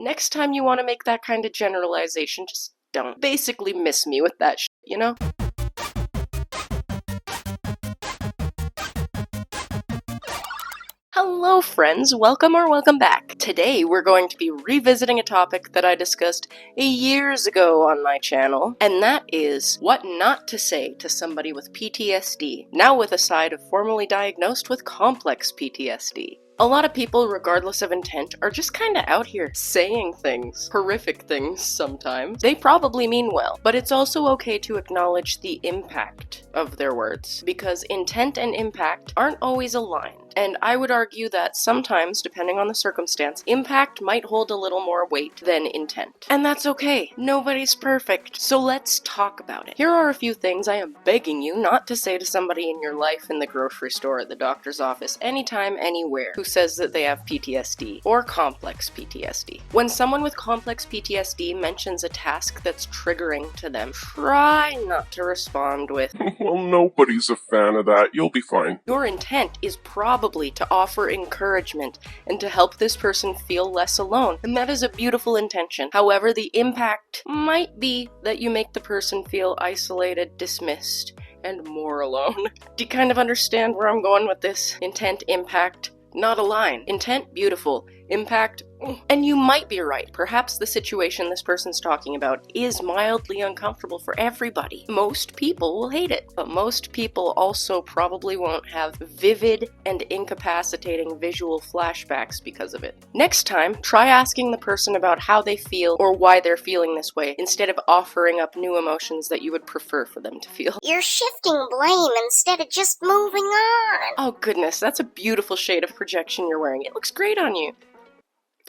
Next time you want to make that kind of generalization, just don't. Basically miss me with that shit, you know? Hello friends, welcome or welcome back. Today we're going to be revisiting a topic that I discussed years ago on my channel, and that is what not to say to somebody with PTSD, now with a side of formerly diagnosed with complex PTSD. A lot of people, regardless of intent, are just kinda out here saying things, horrific things sometimes. They probably mean well, but it's also okay to acknowledge the impact of their words, because intent and impact aren't always aligned. And I would argue that sometimes, depending on the circumstance, impact might hold a little more weight than intent. And that's okay. Nobody's perfect. So let's talk about it. Here are a few things I am begging you not to say to somebody in your life, in the grocery store, at the doctor's office, anytime, anywhere, who says that they have PTSD or complex PTSD. When someone with complex PTSD mentions a task that's triggering to them, try not to respond with, "Well, nobody's a fan of that. You'll be fine." Your intent is probably to offer encouragement and to help this person feel less alone, and that is a beautiful intention. However, the impact might be that you make the person feel isolated, dismissed, and more alone. Do you kind of understand where I'm going with this? Intent, impact, not align. Intent, beautiful. Impact, and you might be right. Perhaps the situation this person's talking about is mildly uncomfortable for everybody. Most people will hate it, but most people also probably won't have vivid and incapacitating visual flashbacks because of it. Next time, try asking the person about how they feel or why they're feeling this way, instead of offering up new emotions that you would prefer for them to feel. You're shifting blame instead of just moving on. Oh goodness, that's a beautiful shade of projection you're wearing. It looks great on you.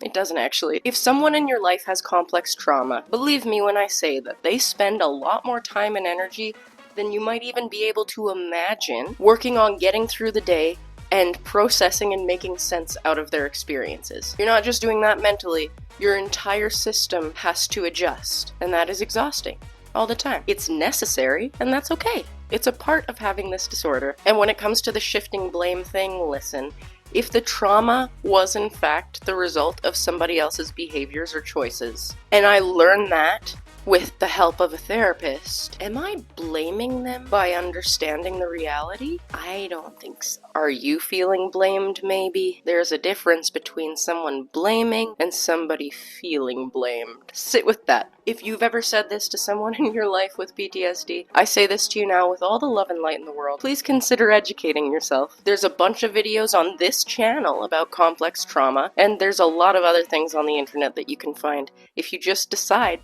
It doesn't actually. If someone in your life has complex trauma, believe me when I say that they spend a lot more time and energy than you might even be able to imagine working on getting through the day and processing and making sense out of their experiences. You're not just doing that mentally, your entire system has to adjust, and that is exhausting all the time. It's necessary, and that's okay. It's a part of having this disorder. And when it comes to the shifting blame thing, listen. If the trauma was in fact the result of somebody else's behaviors or choices, and I learned that with the help of a therapist, am I blaming them by understanding the reality? I don't think so. Are you feeling blamed, maybe? There's a difference between someone blaming and somebody feeling blamed. Sit with that. If you've ever said this to someone in your life with PTSD, I say this to you now with all the love and light in the world. Please consider educating yourself. There's a bunch of videos on this channel about complex trauma, and there's a lot of other things on the internet that you can find if you just decide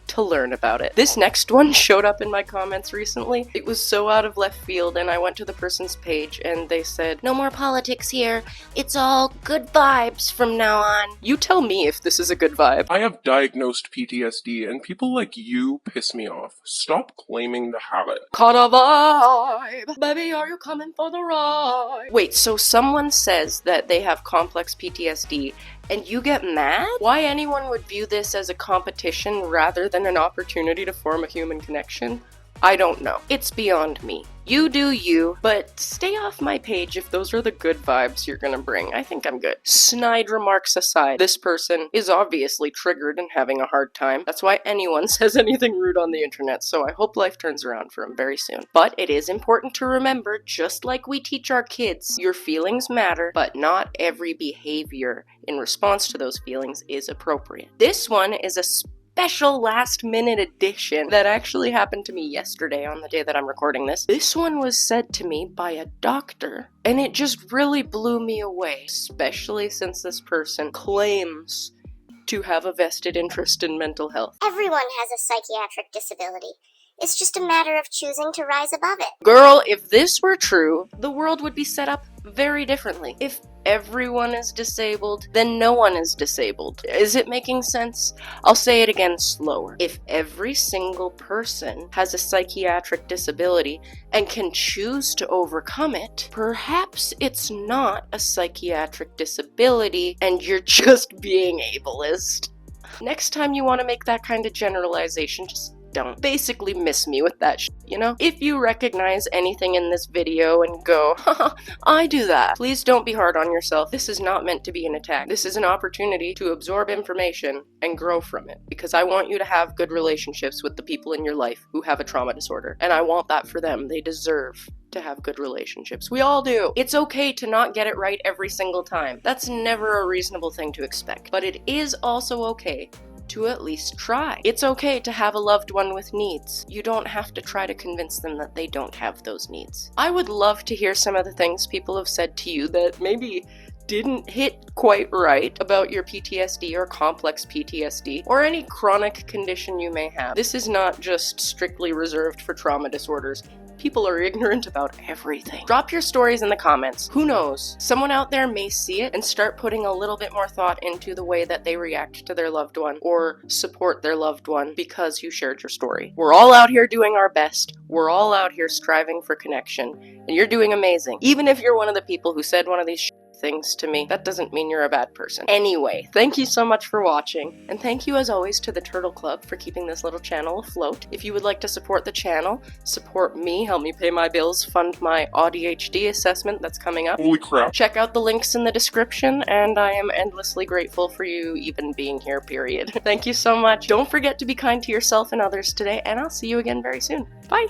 to learn about it. This next one showed up in my comments recently. It was so out of left field, and I went to the person's page and they said, "No more politics here. It's all good vibes from now on." You tell me if this is a good vibe. I have diagnosed PTSD, and people like you piss me off. Stop claiming to have it. Caught a vibe. Baby, are you coming for the ride? Wait, so someone says that they have complex PTSD and you get mad? Why anyone would view this as a competition rather than an opportunity to form a human connection? I don't know. It's beyond me. You do you, but stay off my page if those are the good vibes you're gonna bring. I think I'm good. Snide remarks aside, this person is obviously triggered and having a hard time. That's why anyone says anything rude on the internet, so I hope life turns around for him very soon. But it is important to remember, just like we teach our kids, your feelings matter, but not every behavior in response to those feelings is appropriate. This one is a special last-minute addition that actually happened to me yesterday on the day that I'm recording this. This one was said to me by a doctor, and it just really blew me away, especially since this person claims to have a vested interest in mental health. Everyone has a psychiatric disability. It's just a matter of choosing to rise above it. Girl, if this were true, the world would be set up very differently. If everyone is disabled, then no one is disabled. Is it making sense? I'll say it again slower. If every single person has a psychiatric disability and can choose to overcome it, perhaps it's not a psychiatric disability and you're just being ableist. Next time you want to make that kind of generalization, just don't. Basically miss me with that you know? If you recognize anything in this video and go, haha, I do that, please don't be hard on yourself. This is not meant to be an attack. This is an opportunity to absorb information and grow from it, because I want you to have good relationships with the people in your life who have a trauma disorder, and I want that for them. They deserve to have good relationships. We all do. It's okay to not get it right every single time. That's never a reasonable thing to expect. But it is also okay to at least try. It's okay to have a loved one with needs. You don't have to try to convince them that they don't have those needs. I would love to hear some of the things people have said to you that maybe didn't hit quite right about your PTSD or complex PTSD or any chronic condition you may have. This is not just strictly reserved for trauma disorders. People are ignorant about everything. Drop your stories in the comments. Who knows? Someone out there may see it and start putting a little bit more thought into the way that they react to their loved one or support their loved one because you shared your story. We're all out here doing our best. We're all out here striving for connection, and you're doing amazing. Even if you're one of the people who said one of these things to me, that doesn't mean you're a bad person. Anyway, thank you so much for watching, and thank you as always to the Turtle Club for keeping this little channel afloat. If you would like to support the channel, support me, help me pay my bills, fund my ADHD assessment that's coming up, Holy crap. check out the links in the description, and I am endlessly grateful for you even being here, period. Thank you so much. Don't forget to be kind to yourself and others today, and I'll see you again very soon. Bye!